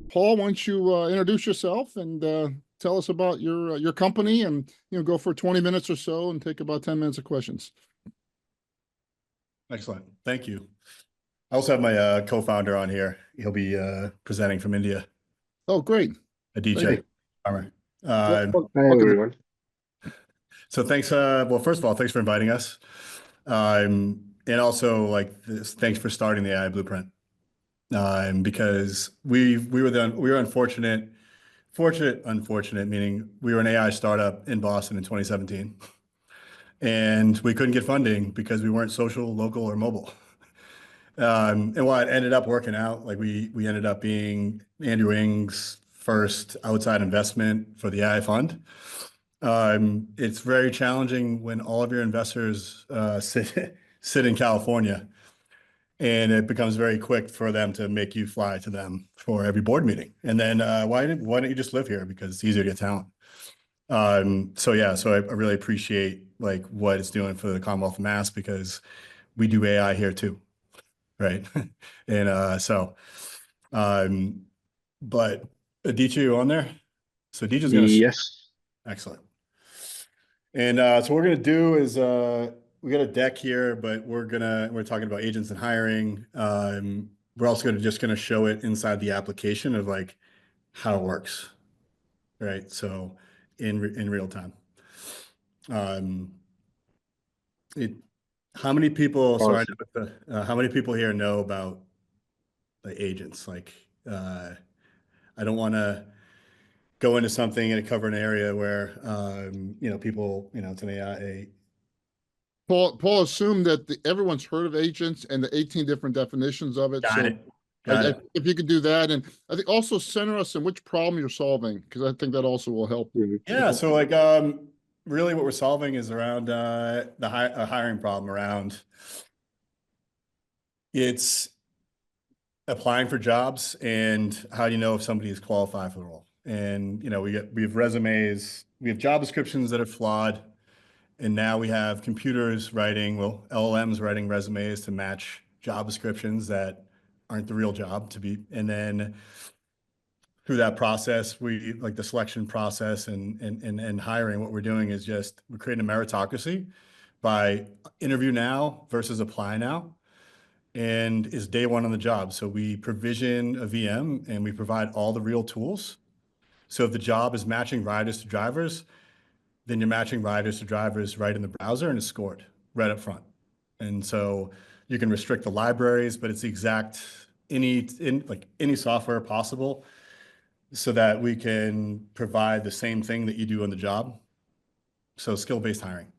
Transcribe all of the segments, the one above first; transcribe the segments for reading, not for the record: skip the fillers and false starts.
Paul, why don't you introduce yourself and tell us about your company, and go for 20 minutes or so and take about 10 minutes of questions. Excellent. Thank you. I also have my co-founder on here. He'll be presenting from India. Oh, great. Aditya Sharma. Hi, everyone. So thanks. Well, first of all, thanks for inviting us. And also, thanks for starting the AI Blueprint. Because we were unfortunate, meaning we were an AI startup in Boston in 2017, and we couldn't get funding because we weren't social, local, or mobile. And what ended up working out, we ended up being Andrew Ng's first outside investment for the AI fund. It's very challenging when all of your investors sit in California, and it becomes very quick for them to make you fly to them for every board meeting. And then why don't you just live here, because it's easier to get talent. So I really appreciate what it's doing for the Commonwealth of Mass, because we do AI here too, right? And but Aditya, you on there? So Aditya's gonna Yes. Excellent. And so what we're gonna do is we got a deck here, but we're talking about agents and hiring. We're also just gonna show it inside the application of how it works, right? So in real time. How many people? Awesome. Sorry, how many people here know about the agents? I don't want to go into something and cover an area where people, it's an AI. Paul assumed that everyone's heard of agents and the 18 different definitions of it. Got it. If you could do that, and I think also center us in which problem you're solving, because I think that also will help. Yeah. So really what we're solving is around the hiring problem around it's applying for jobs, and how do you know if somebody is qualified for the role? And we have resumes, we have job descriptions that are flawed, and now we have computers writing, LLMs writing resumes to match job descriptions that aren't the real job to be. And then through that process, we the selection process and hiring, what we're doing is we're creating a meritocracy by interview now versus apply now, and is day one on the job. So we provision a VM and we provide all the real tools. So if the job is matching riders to drivers, then you're matching riders to drivers right in the browser, and it's scored right up front. And so you can restrict the libraries, but it's the exact any software possible, so that we can provide the same thing that you do on the job. So skill-based hiring.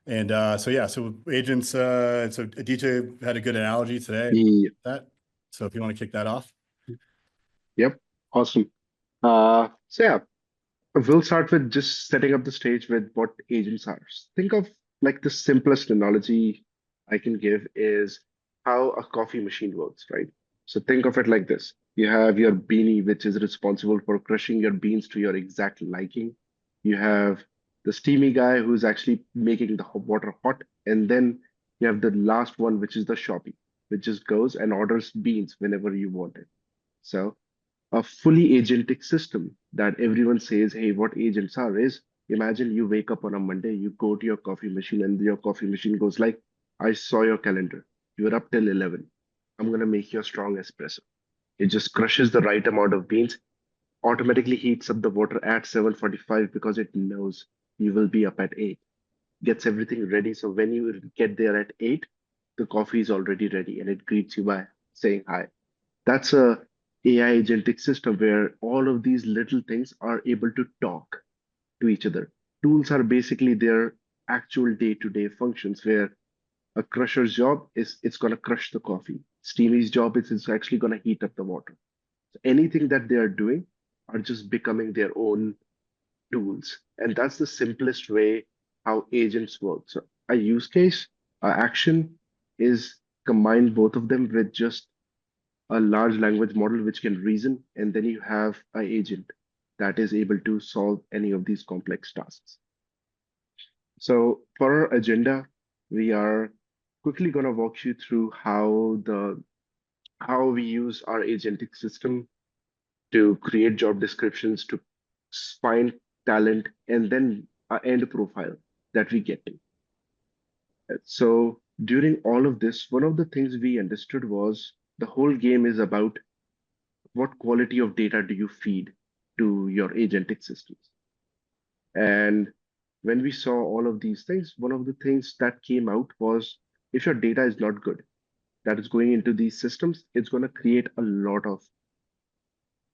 And so agents, so Aditya had a good analogy today. Yeah. So if you want to kick that off. Yep. Awesome. We'll start with just setting up the stage with what agents are. Think of the simplest analogy I can give is how a coffee machine works, right? So think of it like this. You have your beanie, which is responsible for crushing your beans to your exact liking. You have the steamy guy who's actually making the water hot. And then you have the last one, which is the shoppy, which just goes and orders beans whenever you want it. So a fully agentic system that everyone says, hey, what agents are is, imagine you wake up on a Monday, you go to your coffee machine, and your coffee machine goes like, I saw your calendar. You're up till 11. I'm going to make you a strong espresso. It just crushes the right amount of beans, automatically heats up the water at 7:45 because it knows you will be up at 8. Gets everything ready. So when you get there at 8, the coffee is already ready, and it greets you by saying hi. That's a AI agentic system where all of these little things are able to talk to each other. Tools are basically their actual day-to-day functions, where a crusher's job is it's going to crush the coffee. Steamy's job is it's actually going to heat up the water. So anything that they are doing are just becoming their own tools. And that's the simplest way how agents work. So a use case, a action is combine both of them with just a large language model which can reason, and then you have an agent that is able to solve any of these complex tasks. So for our agenda, we are quickly going to walk you through how the how we use our agentic system to create job descriptions, to find talent, and then our end profile that we get to. So during all of this, one of the things we understood was the whole game is about what quality of data do you feed to your agentic systems. And when we saw all of these things, one of the things that came out was if your data is not good, that is going into these systems, it's going to create a lot of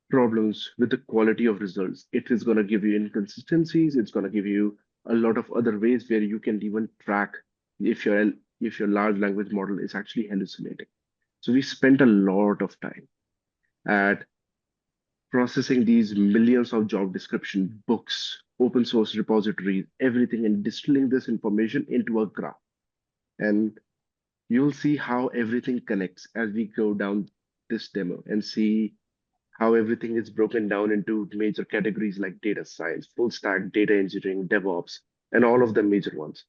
problems with the quality of results. It is going to give you inconsistencies. It's going to give you a lot of other ways where you can even track if your large language model is actually hallucinating. So we spent a lot of time at processing these millions of job description books, open source repositories, everything, and distilling this information into a graph. And you'll see how everything connects as we go down this demo and see how everything is broken down into major categories like data science, full stack, data engineering, DevOps, and all of the major ones.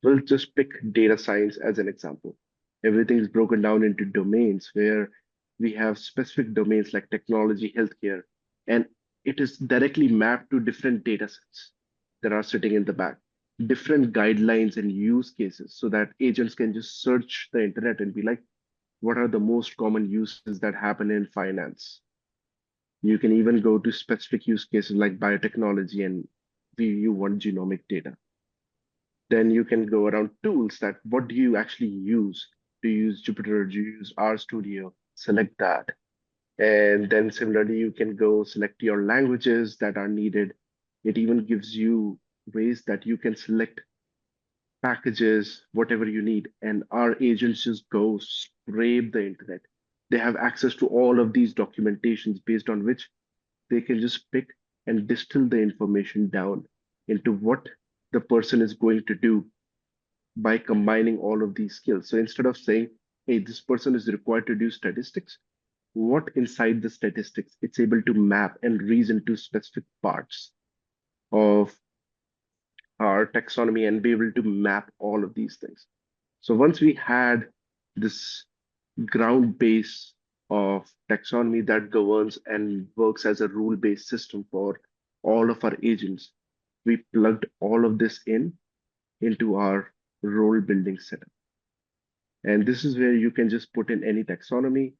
We'll just pick data science as an example. Everything is broken down into domains where we have specific domains like technology, healthcare, and it is directly mapped to different data sets that are sitting in the back, different guidelines and use cases so that agents can just search the internet and be like, what are the most common uses that happen in finance? You can even go to specific use cases like biotechnology and you want genomic data. Then you can go around tools that what do you actually use? Do you use Jupyter? Do you use RStudio? Select that. And then similarly, you can go select your languages that are needed. It even gives you ways that you can select packages, whatever you need. And our agents just go scrape the internet. They have access to all of these documentations based on which they can just pick and distill the information down into what the person is going to do by combining all of these skills. So instead of saying, hey, this person is required to do statistics, what inside the statistics it's able to map and reason to specific parts of our taxonomy and be able to map all of these things. So once we had this ground base of taxonomy that governs and works as a rule-based system for all of our agents, we plugged all of this into our role building setup. And this is where you can just put in any taxonomy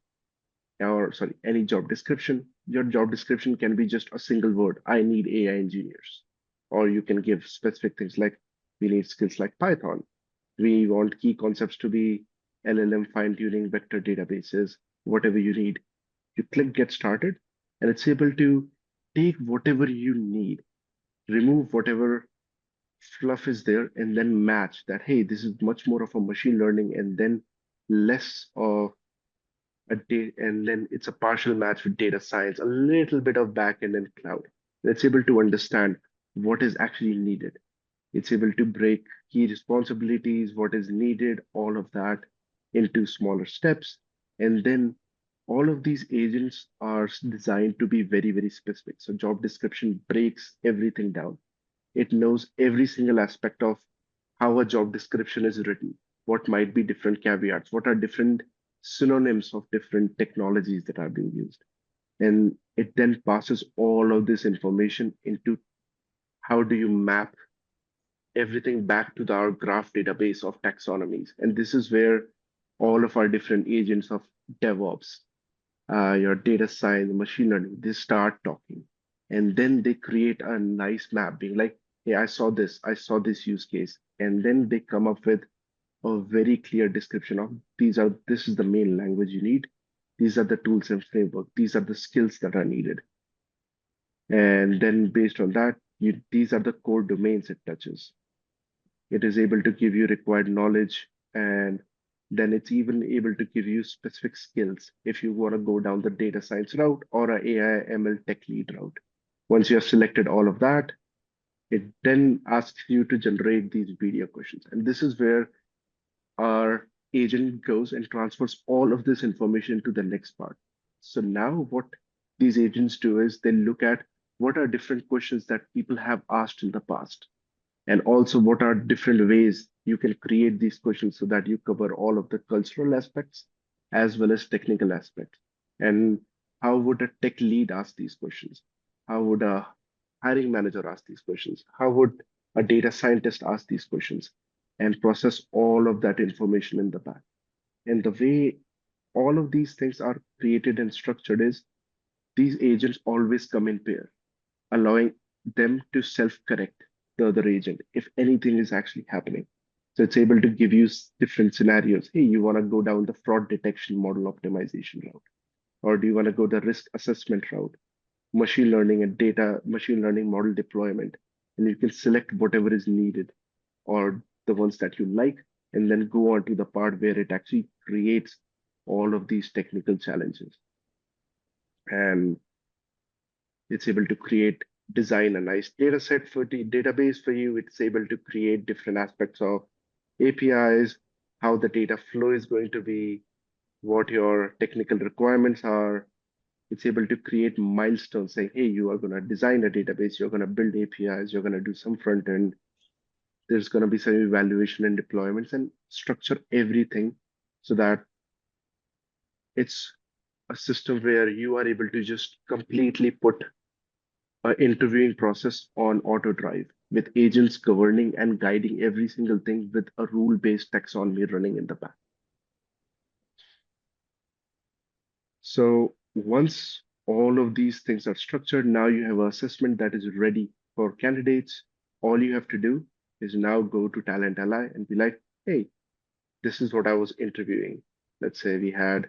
or sorry, any job description. Your job description can be just a single word. I need AI engineers. Or you can give specific things like we need skills like Python. We want key concepts to be LLM fine-tuning, vector databases, whatever you need. You click get started, and it's able to take whatever you need, remove whatever fluff is there, and then match that, hey, this is much more of a machine learning and then less of a data, and then it's a partial match with data science, a little bit of backend and cloud. It's able to understand what is actually needed. It's able to break key responsibilities, what is needed, all of that into smaller steps. And then all of these agents are designed to be very, very specific. So job description breaks everything down. It knows every single aspect of how a job description is written, what might be different caveats, what are different synonyms of different technologies that are being used. And it then passes all of this information into how do you map everything back to our graph database of taxonomies. And this is where all of our different agents of DevOps, your data science, machine learning, they start talking. And then they create a nice map being like, hey, I saw this use case. And then they come up with a very clear description of this is the main language you need. These are the tools and framework. These are the skills that are needed. And then based on that, these are the core domains it touches. It is able to give you required knowledge, and then it's even able to give you specific skills if you want to go down the data science route or a AI ML tech lead route. Once you have selected all of that, it then asks you to generate these video questions. And this is where our agent goes and transfers all of this information to the next part. So now what these agents do is they look at what are different questions that people have asked in the past, and also what are different ways you can create these questions so that you cover all of the cultural aspects as well as technical aspects. And how would a tech lead ask these questions? How would a hiring manager ask these questions? How would a data scientist ask these questions? And process all of that information in the back. And the way all of these things are created and structured is these agents always come in pair, allowing them to self-correct the other agent if anything is actually happening. So it's able to give you different scenarios. Hey, you want to go down the fraud detection model optimization route, or do you want to go the risk assessment route, machine learning model deployment, and you can select whatever is needed or the ones that you like, and then go on to the part where it actually creates all of these technical challenges. And it's able to design a nice data set for the database for you. It's able to create different aspects of APIs, how the data flow is going to be, what your technical requirements are. It's able to create milestones saying, hey, you are going to design a database, you're going to build APIs, you're going to do some front end, there's going to be some evaluation and deployments, and structure everything so that it's a system where you are able to just completely put an interviewing process on auto drive with agents governing and guiding every single thing with a rule-based taxonomy running in the back. So once all of these things are structured, now you have an assessment that is ready for candidates. All you have to do is now go to Talent Ally and be like, hey, this is what I was interviewing. Let's say we had,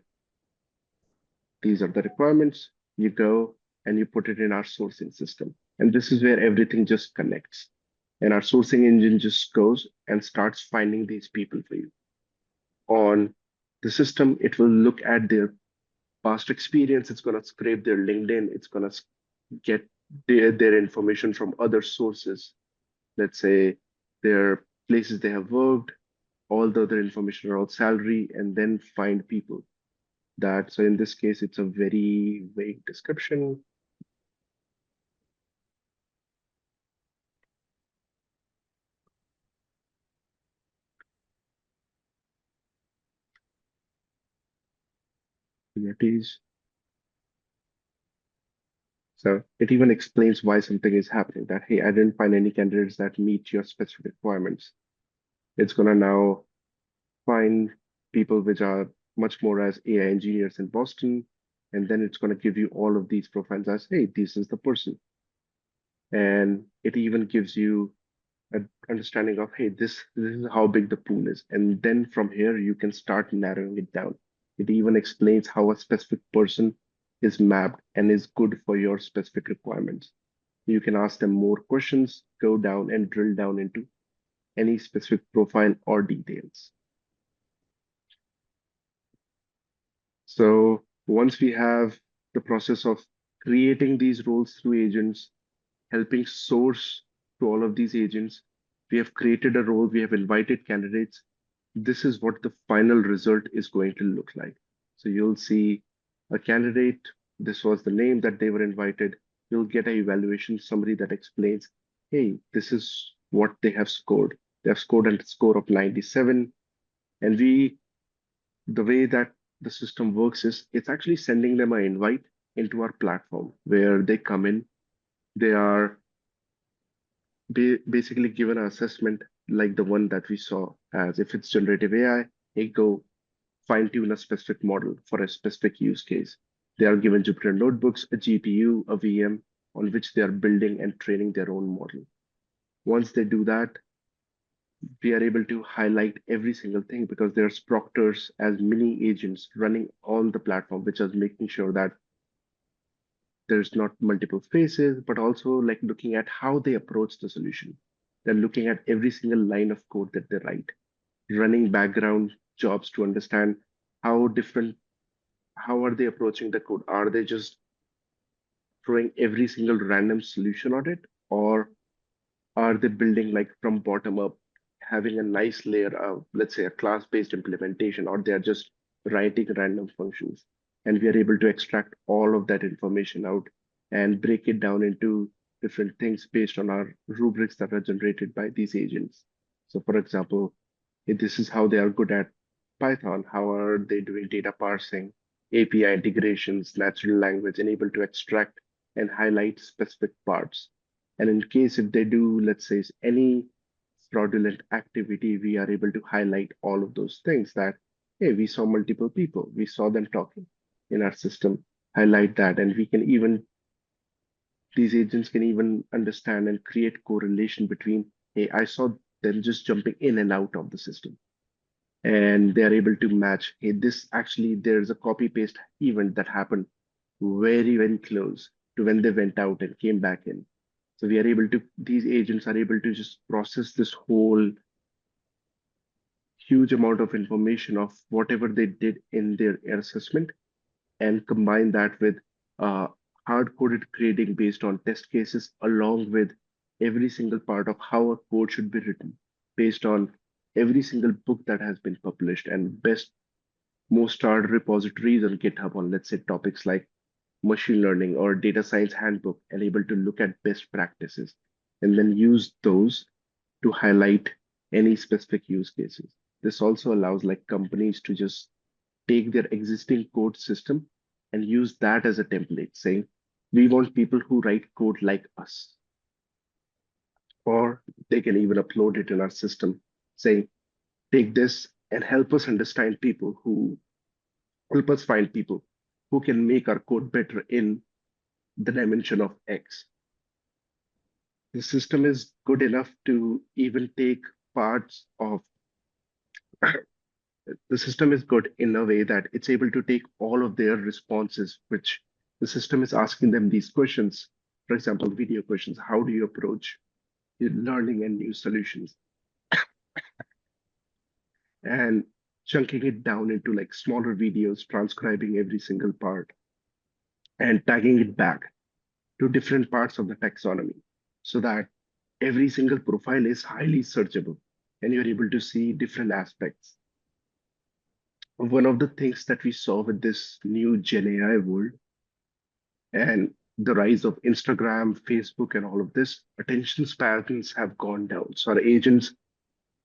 these are the requirements. You go and you put it in our sourcing system. And this is where everything just connects. And our sourcing engine just goes and starts finding these people for you. On the system, it will look at their past experience. It's going to scrape their LinkedIn. It's going to get their information from other sources. Let's say their places they have worked, all the other information around salary, and then find people. So in this case, it's a very vague description. It is. So it even explains why something is happening, that, hey, I didn't find any candidates that meet your specific requirements. It's going to now find people which are much more as AI engineers in Boston. And then it's going to give you all of these profiles as, hey, this is the person. And it even gives you an understanding of, hey, this is how big the pool is. And then from here, you can start narrowing it down. It even explains how a specific person is mapped and is good for your specific requirements. You can ask them more questions, go down and drill down into any specific profile or details. So once we have the process of creating these roles through agents, helping source to all of these agents, we have created a role, we have invited candidates. This is what the final result is going to look like. So you'll see a candidate, this was the name that they were invited. You'll get an evaluation summary that explains, hey, this is what they have scored. They have scored a score of 97. And the way that the system works is it's actually sending them an invite into our platform where they come in. They are basically given an assessment like the one that we saw, as if it's generative AI, they go fine tune a specific model for a specific use case. They are given Jupyter notebooks, a GPU, a VM on which they are building and training their own model. Once they do that, we are able to highlight every single thing because there's proctors as mini agents running on the platform, which is making sure that there's not multiple faces, but also like looking at how they approach the solution. They're looking at every single line of code that they write, running background jobs to understand how are they approaching the code? Are they just throwing every single random solution on it? Or are they building like from bottom up, having a nice layer of, let's say, a class-based implementation, or they're just writing random functions? And we are able to extract all of that information out and break it down into different things based on our rubrics that are generated by these agents. So for example, if this is how they are good at Python, how are they doing data parsing, API integrations, natural language, and able to extract and highlight specific parts. And in case if they do, let's say, any fraudulent activity, we are able to highlight all of those things that, hey, we saw multiple people, we saw them talking in our system, highlight that, and we can even, these agents can even understand and create correlation between, hey, I saw them just jumping in and out of the system. And they are able to match, hey, this actually, there's a copy paste event that happened very, very close to when they went out and came back in. So we are able to, these agents are able to just process this whole huge amount of information of whatever they did in their air assessment and combine that with hard-coded grading based on test cases, along with every single part of how a code should be written based on every single book that has been published and most starred repositories on GitHub on, let's say, topics like machine learning or data science handbook, and able to look at best practices and then use those to highlight any specific use cases. This also allows like companies to just take their existing code system and use that as a template, saying, we want people who write code like us. Or they can even upload it in our system, saying, take this and help us understand people who help us find people who can make our code better in the dimension of X. The system is good enough to even take parts of the system is good in a way that it's able to take all of their responses, which the system is asking them these questions. For example, video questions. How do you approach learning and new solutions? And chunking it down into like smaller videos, transcribing every single part and tagging it back to different parts of the taxonomy so that every single profile is highly searchable and you're able to see different aspects. One of the things that we saw with this new Gen AI world and the rise of Instagram, Facebook, and all of this, attention spans have gone down. So our agents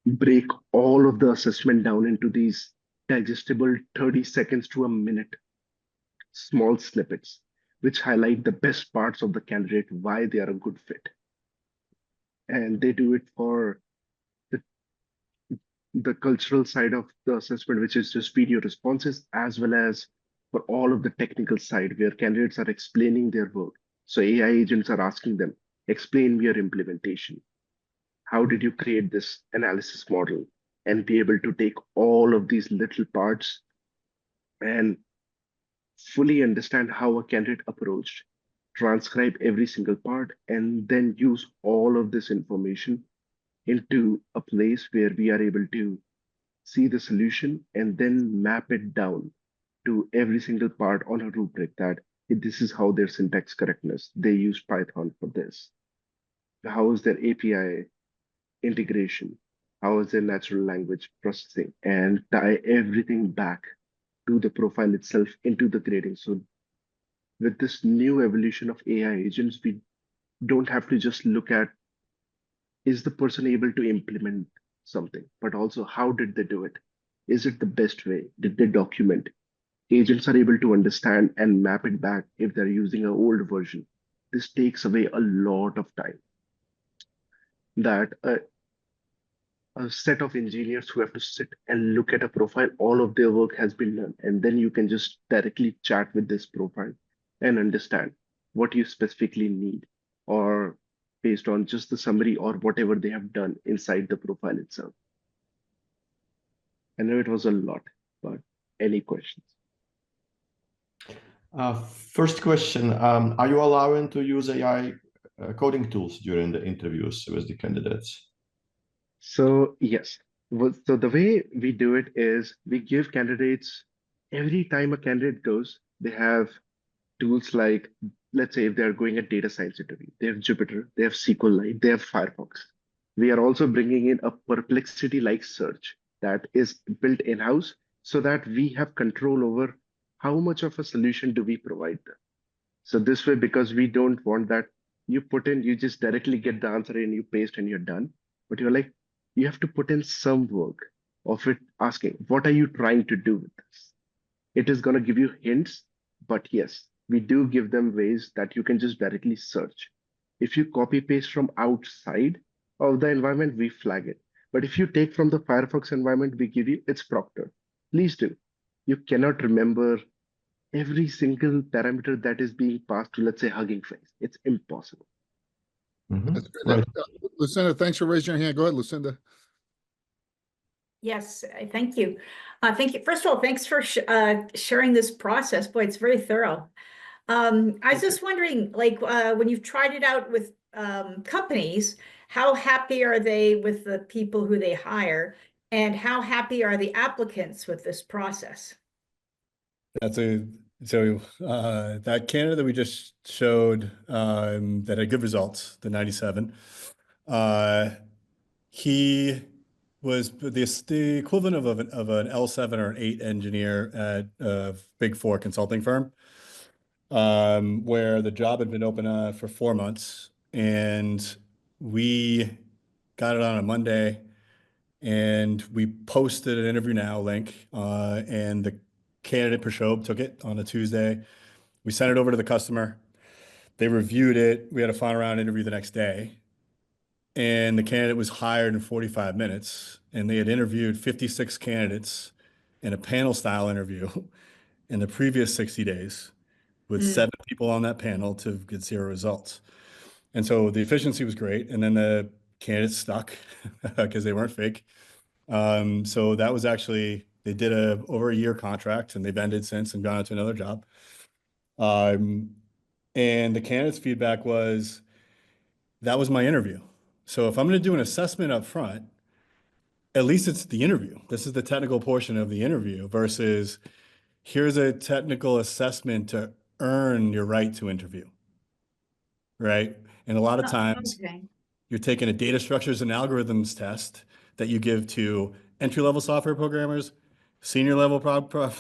break all of the assessment down into these digestible 30 seconds to a minute small snippets, which highlight the best parts of the candidate, why they are a good fit. And they do it for the, the cultural side of the assessment, which is just video responses, as well as for all of the technical side, where candidates are explaining their work. So AI agents are asking them, explain me your implementation. How did you create this analysis model? And be able to take all of these little parts and fully understand how a candidate approached, transcribe every single part, and then use all of this information into a place where we are able to see the solution and then map it down to every single part on a rubric that this is how their syntax correctness. They use Python for this. How is their API integration? How is their natural language processing? And tie everything back to the profile itself into the grading. So with this new evolution of AI agents, we don't have to just look at, is the person able to implement something, but also how did they do it? Is it the best way? Did they document? Agents are able to understand and map it back if they're using an old version. This takes away a lot of time that a set of engineers who have to sit and look at a profile, all of their work has been done. And then you can just directly chat with this profile and understand what you specifically need, or based on just the summary or whatever they have done inside the profile itself. I know it was a lot, but any questions? First question, are you allowing to use AI coding tools during the interviews with the candidates? So yes, so the way we do it is we give candidates, every time a candidate goes, they have tools like, let's say if they're going a data science interview, they have Jupyter, they have SQLite, they have Firefox. We are also bringing in a Perplexity-like search that is built in-house so that we have control over how much of a solution do we provide them. So this way, because we don't want that you put in, you just directly get the answer and you paste and you're done. But you're like, you have to put in some work. of it asking, what are you trying to do with this? It is going to give you hints, but yes, we do give them ways that you can just directly search. If you copy paste from outside of the environment, we flag it. But if you take from the Firefox environment, we give you it's proctored. Please do. You cannot remember every single parameter that is being passed to, let's say, Hugging Face. It's impossible. That's great. Right. Lucinda, thanks for raising your hand. Go ahead, Lucinda. Yes, thank you. Thank you. First of all, thanks for sharing this process. Boy, it's very thorough. I was just wondering, like, when you've tried it out with companies, how happy are they with the people who they hire? And how happy are the applicants with this process? That candidate that we just showed that had good results, the 97, he was the equivalent of an L7 or an 8 engineer at a Big Four consulting firm, where the job had been open for 4 months, and we got it on a Monday, and we posted an interview now link, and the candidate Prashobh took it on a Tuesday. We sent it over to the customer. They reviewed it. We had a final round interview the next day. And the candidate was hired in 45 minutes. And they had interviewed 56 candidates in a panel style interview in the previous 60 days with 7 people on that panel to get 0 results. And so the efficiency was great. And then the candidates stuck because they weren't fake. So that was actually, they did over a year contract, and they've ended since and gone out to another job. And the candidate's feedback was, that was my interview. So if I'm going to do an assessment up front, at least it's the interview. This is the technical portion of the interview versus here's a technical assessment to earn your right to interview, right? And a lot of times you're taking a data structures and algorithms test that you give to entry-level software programmers, senior level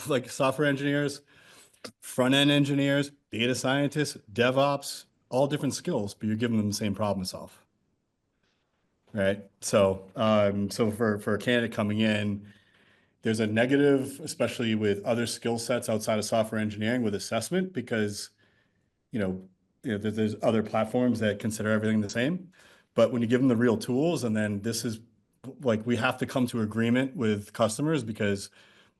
like software engineers, front-end engineers, data scientists, DevOps, all different skills, but you're giving them the same problem to solve. Right. So, for a candidate coming in, there's a negative, especially with other skill sets outside of software engineering with assessment, because, there's other platforms that consider everything the same. But when you give them the real tools, and then this is like, we have to come to agreement with customers because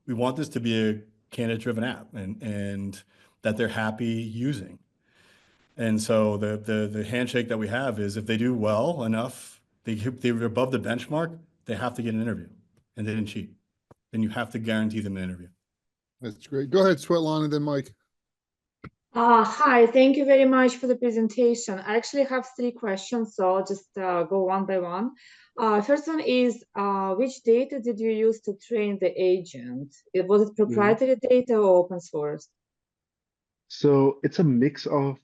we want this to be a candidate-driven app and that they're happy using. And so the handshake that we have is if they do well enough, they were above the benchmark, they have to get an interview, and they didn't cheat. Then you have to guarantee them an interview. That's great. Go ahead, Svetlana, and then Mike. Hi, thank you very much for the presentation. I actually have 3 questions, so I'll just go one by one. First one is, which data did you use to train the agent? Was it proprietary data or open source? So it's a mix of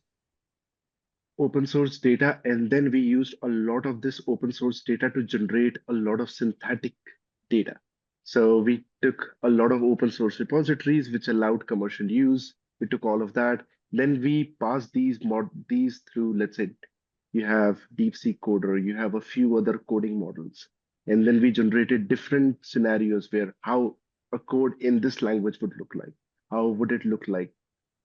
open source data, and then we used a lot of this open source data to generate a lot of synthetic data. So we took a lot of open source repositories which allowed commercial use. We took all of that. Then we passed these through, let's say you have DeepSeek Coder, you have a few other coding models. And then we generated different scenarios where how a code in this language would look like. How would it look like?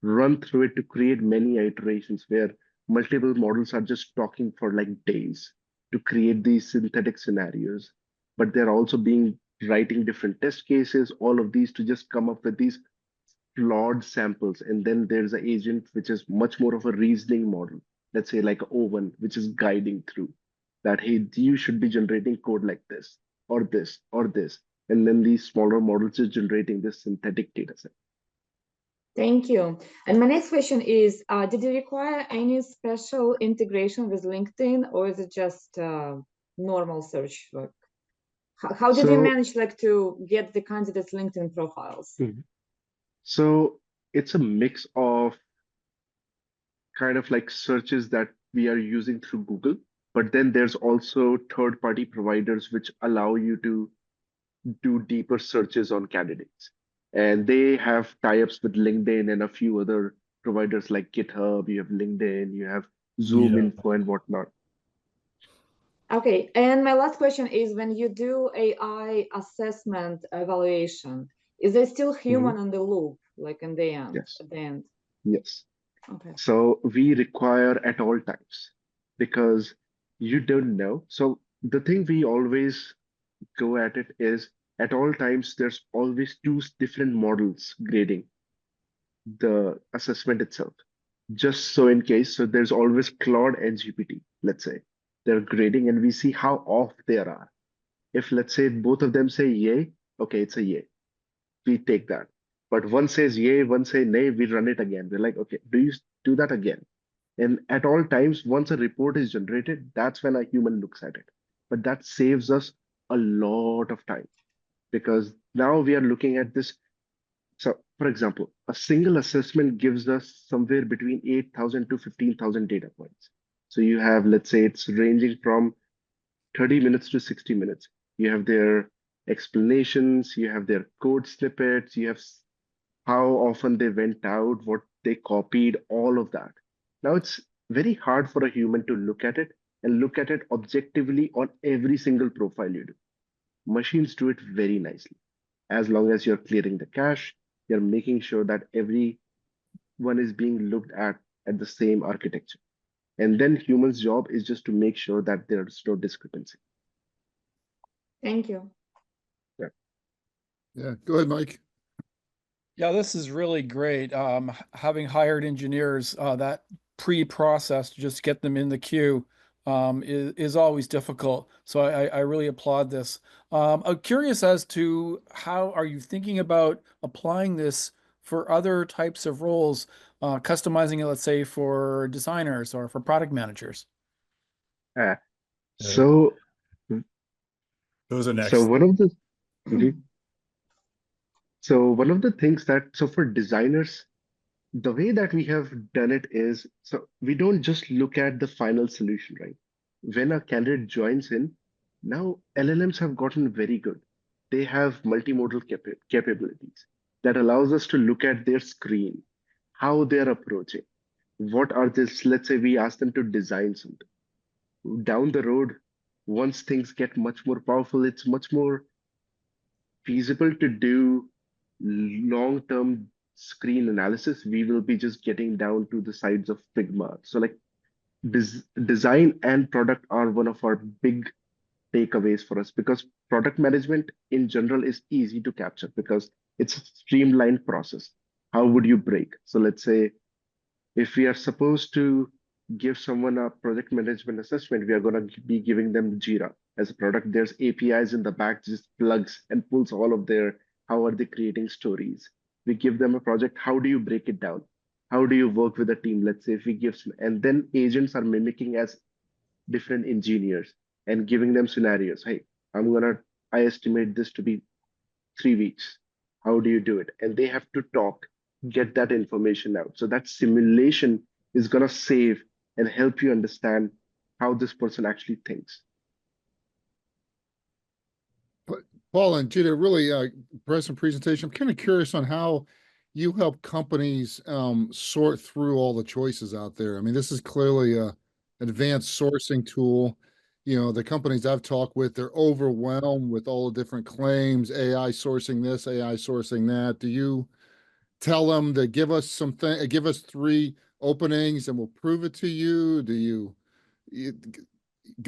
Run through it to create many iterations where multiple models are just talking for like days to create these synthetic scenarios. But they're also writing different test cases, all of these to just come up with these flawed samples. And then there's an agent which is much more of a reasoning model, let's say like Owen, which is guiding through that, hey, you should be generating code like this, or this, or this. And then these smaller models is generating this synthetic data set. Thank you. And my next question is, did you require any special integration with LinkedIn, or is it just normal search? Like, how did you manage to get the candidates' LinkedIn profiles? So it's a mix of kind of like searches that we are using through Google, but then there's also third-party providers which allow you to do deeper searches on candidates. And they have tie-ups with LinkedIn and a few other providers like GitHub, you have LinkedIn, you have Zoom Info and whatnot. Okay, and my last question is, when you do AI assessment evaluation, is there still human in the loop, like in the end, Yes. at the end? Yes. Okay. So we require at all times because you don't know. So the thing we always go at it is at all times, there's always two different models grading the assessment itself. Just so in case, so there's always Claude and GPT, let's say. They're grading and we see how off there are. If let's say both of them say yay, okay, it's a yay. We take that. But one says yay, one say nay, we run it again. We're like, okay, do you do that again? And at all times, once a report is generated, that's when a human looks at it. But that saves us a lot of time because now we are looking at this. So, for example, a single assessment gives us somewhere between 8,000 to 15,000 data points. So you have, let's say it's ranging from 30 minutes to 60 minutes. You have their explanations, you have their code snippets, you have how often they went out, what they copied, all of that. Now it's very hard for a human to look at it and look at it objectively on every single profile you do. Machines do it very nicely. As long as you're clearing the cache, you're making sure that every one is being looked at the same architecture. And then humans' job is just to make sure that there's no discrepancy. Thank you. Yeah, go ahead, Mike. Yeah, this is really great. Having hired engineers, that pre-process to just get them in the queue is always difficult. So I really applaud this. I'm curious as to how are you thinking about applying this for other types of roles, customizing it, let's say, for designers or for product managers? Uh, so, Those are so next. one of the Mhm. So one of the things that so for designers, the way that we have done it is so we don't just look at the final solution, right? When a candidate joins in, now LLMs have gotten very good. They have multimodal capabilities that allows us to look at their screen, how they're approaching, what are this, let's say we ask them to design something. Down the road, once things get much more powerful, it's much more feasible to do long-term screen analysis. We will be just getting down to the sides of Figma. So like design and product are one of our big takeaways for us because product management in general is easy to capture because it's a streamlined process. How would you break? So let's say if we are supposed to give someone a project management assessment, we are going to be giving them Jira as a product. There's APIs in the back, just plugs and pulls all of their, how are they creating stories? We give them a project. How do you break it down? How do you work with a team? Let's say if we give some, and then agents are mimicking as different engineers and giving them scenarios. Hey, I estimate this to be 3 weeks. How do you do it? And they have to talk, get that information out. So that simulation is going to save and help you understand how this person actually thinks. Paul and Gita, really impressive presentation. I'm kind of curious on how you help companies sort through all the choices out there. I mean, this is clearly a advanced sourcing tool. You know, the companies I've talked with, they're overwhelmed with all the different claims, AI sourcing this, AI sourcing that. Do you tell them to give us something, give us 3 openings and we'll prove it to you? Do you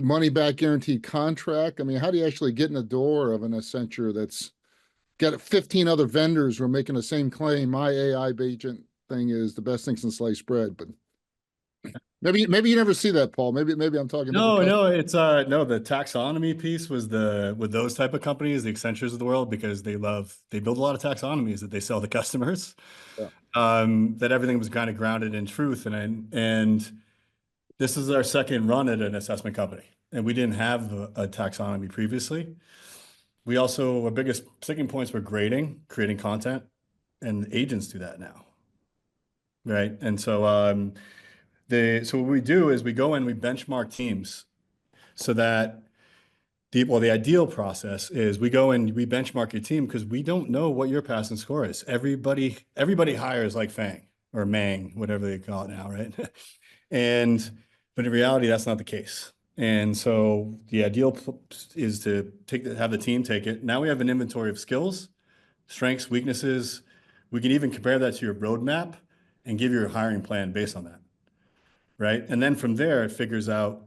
money back guaranteed contract? I mean, how do you actually get in the door of an Accenture that's got 15 other vendors who are making the same claim? My AI agent thing is the best thing since sliced bread, but maybe you never see that, Paul. Maybe I'm talking. No, it's no, the taxonomy piece was with those type of companies, the Accentures of the world, because they build a lot of taxonomies that they sell to customers. Yeah. That everything was kind of grounded in truth. And this is our second run at an assessment company, and we didn't have a taxonomy previously. We also, our biggest sticking points were grading, creating content, and agents do that now. Right. And so so what we do is we go in, we benchmark teams so that the ideal process is we go and we benchmark your team because we don't know what your passing score is. Everybody hires like Fang or Mang, whatever they call it now, right? But in reality, that's not the case. And so the ideal is to have the team take it. Now we have an inventory of skills, strengths, weaknesses. We can even compare that to your roadmap and give you a hiring plan based on that, right? And then from there, it figures out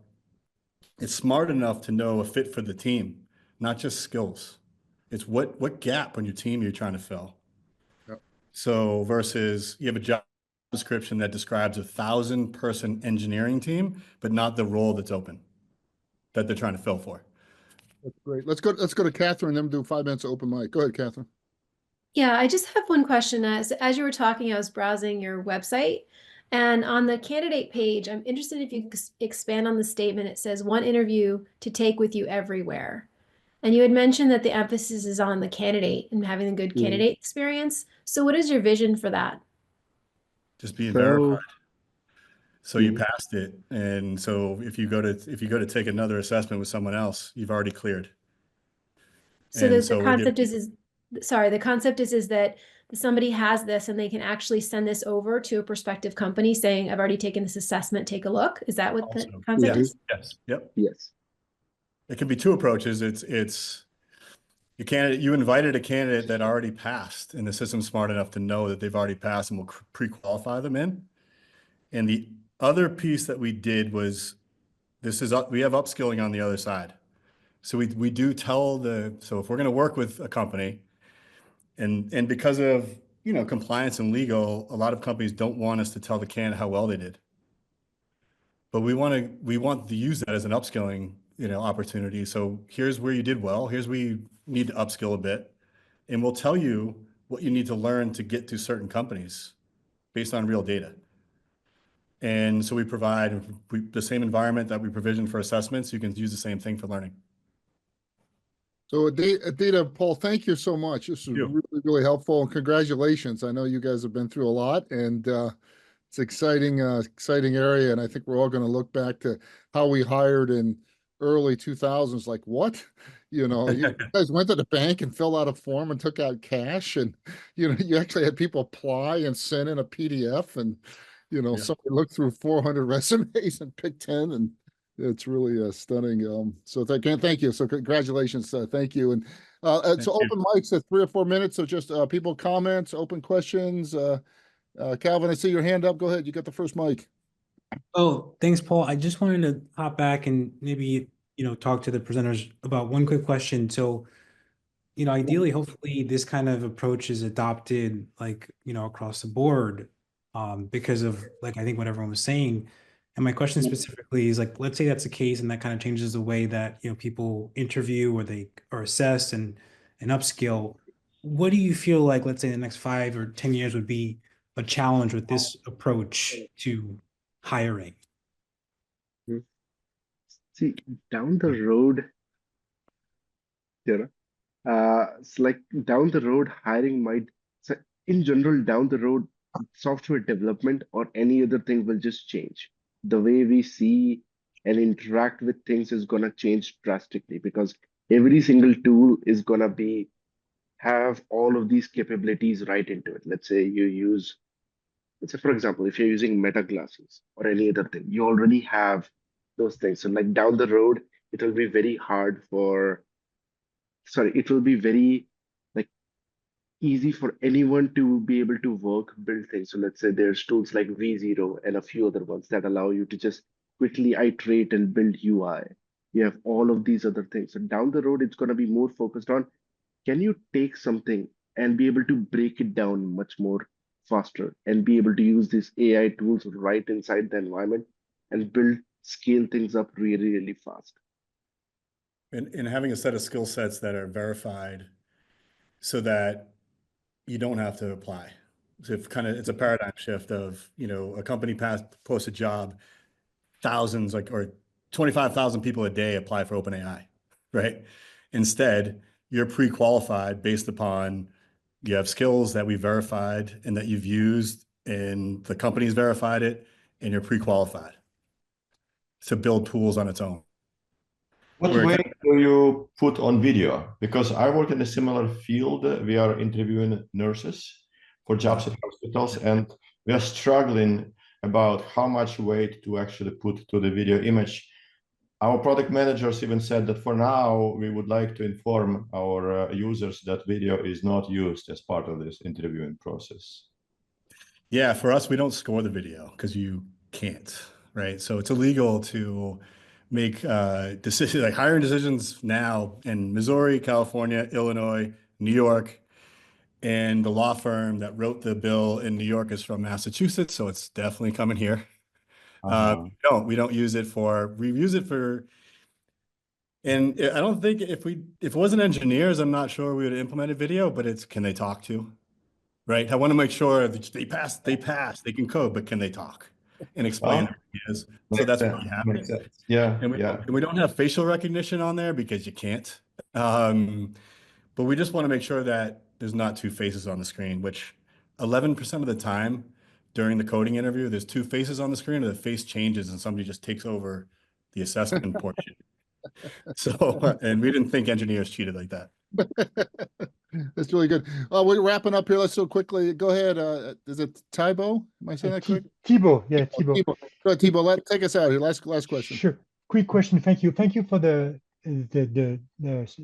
it's smart enough to know a fit for the team, not just skills. It's what gap on your team you're trying to fill. Yep. So versus you have a job description that describes 1,000-person engineering team, but not the role that's open that they're trying to fill for. That's great. Let's go to Catherine, then do 5 minutes of open mic. Go ahead, Catherine. Yeah, I just have one question. As you were talking, I was browsing your website, and on the candidate page, I'm interested if you could expand on the statement. It says one interview to take with you everywhere. And you had mentioned that the emphasis is on the candidate and having a good candidate experience. So what is your vision for that? Just being So, verified. So you Mhm. passed it. And so if you go to take another assessment with someone else, you've already cleared. So And the so concept the concept is that somebody has this and they can actually send this over to a prospective company saying, I've already taken this assessment, take a look. Is that what the also, concept is? yes, yep. Yes. It can be two approaches. It's you invited a candidate that already passed, and the system's smart enough to know that they've already passed and will pre-qualify them in. And the other piece that we did was we have upskilling on the other side. So we do tell so if we're going to work with a company, and because of compliance and legal, a lot of companies don't want us to tell the candidate how well they did. But we want to use that as an upskilling opportunity. So here's where you did well. Here's where you need to upskill a bit, and we'll tell you what you need to learn to get to certain companies based on real data. And so we provide the same environment that we provision for assessments. You can use the same thing for learning. So Aditya, Paul, thank you so much. This was really, really helpful, and congratulations. I know you guys have been through a lot, and it's exciting area. And I think we're all going to look back to how we hired in early 2000s. Like, what? You guys went to the bank and filled out a form and took out cash, and you actually had people apply and send in a PDF, and somebody looked through 400 resumes and picked 10, and it's really stunning. So thank you. So congratulations. Thank you. And so open mics at 3 or 4 minutes. So just people comments, open questions. Calvin, I see your hand up. Go ahead. You got the first mic. Oh, thanks, Paul. I just wanted to hop back and maybe, talk to the presenters about one quick question. So, ideally, hopefully this kind of approach is adopted across the board, because of I think what everyone was saying. And my question specifically is let's say that's the case and that kind of changes the way that, people interview or they are assessed and upskill. What do you feel like, let's say the next 5 or 10 years would be a challenge with this approach to hiring? See, down the road, it's like down the road, hiring might, so in general, down the road, software development or any other thing will just change. The way we see and interact with things is gonna change drastically because every single tool is gonna have all of these capabilities right into it. Let's say, for example, if you're using Meta glasses or any other thing, you already have those things. So like down the road, it will be very hard it will be very like easy for anyone to be able to build things. So let's say there's tools like V0 and a few other ones that allow you to just quickly iterate and build UI. You have all of these other things. So down the road, it's going to be more focused on, can you take something and be able to break it down much more faster and be able to use these AI tools right inside the environment and scale things up really, really fast. And having a set of skill sets that are verified so that you don't have to apply. So it's a paradigm shift of, a company posts a job, thousands or 25,000 people a day apply for OpenAI, right? Instead, you're pre-qualified based upon you have skills that we verified and that you've used and the company's verified it and you're pre-qualified to build tools on its own. What weight do you put on video? Because I work in a similar field. We are interviewing nurses for jobs at hospitals, and we are struggling about how much weight to actually put to the video image. Our product managers even said that for now, we would like to inform our users that video is not used as part of this interviewing process. Yeah, for us, we don't score the video because you can't, right? So it's illegal to make decisions, like hiring decisions now in Missouri, California, Illinois, New York, and the law firm that wrote the bill in New York is from Massachusetts, so it's definitely coming here. We don't use it for, we use it for, and I don't think if it wasn't engineers, I'm not sure we would have implemented video, but it's, can they talk to? Right? I want to make sure that they pass, they can code, but can they talk and explain their ideas? So that's what we have. Makes sense. Yeah, And yeah. we don't have facial recognition on there because you can't. But we just want to make sure that there's not two faces on the screen, which 11% of the time during the coding interview, there's two faces on the screen, or the face changes and somebody just takes over the assessment portion. So, and we didn't think engineers cheated like that. That's really good. We're wrapping up here. Let's so quickly. Go ahead. Is it Thibault? Am I saying that correct? Thibault, yeah, Thibault. Go ahead, Thibault. Take us out here. Last question. Sure. Quick question. Thank you. Thank you for the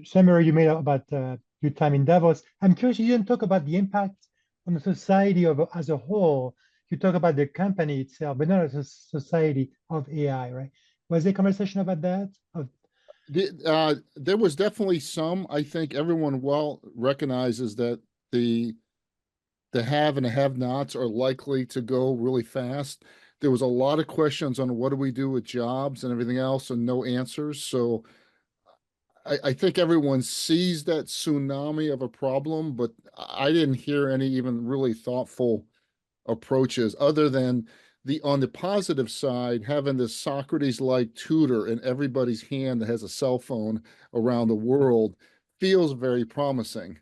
summary you made about your time in Davos. I'm curious, you didn't talk about the impact on the society as a whole. You talk about the company itself, but not as a society of AI, right? Was there a conversation about that? There was definitely some. I think everyone well recognizes that the have and the have-nots are likely to go really fast. There was a lot of questions on what do we do with jobs and everything else, and no answers. So I think everyone sees that tsunami of a problem, but I didn't hear any even really thoughtful approaches other than on the positive side, having this Socrates-like tutor in everybody's hand that has a cell phone around the world feels very promising.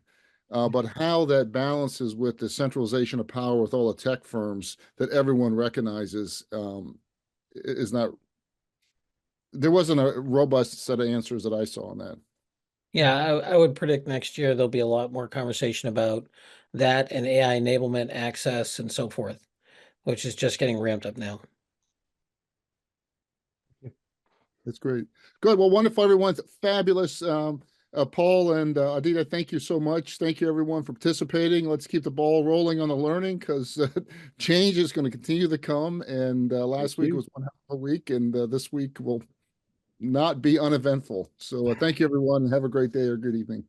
But how that balances with the centralization of power with all the tech firms that everyone recognizes is not. There wasn't a robust set of answers that I saw on that. Yeah, I would predict next year there'll be a lot more conversation about that and AI enablement, access, and so forth, which is just getting ramped up now. That's great. Good. Well, wonderful, everyone. Fabulous. Paul and Aditya, thank you so much. Thank you, everyone, for participating. Let's keep the ball rolling on the learning because change is going to continue to come. And last week was one hell of a week, and this week will not be uneventful. So thank you, everyone, and have a great day or good evening.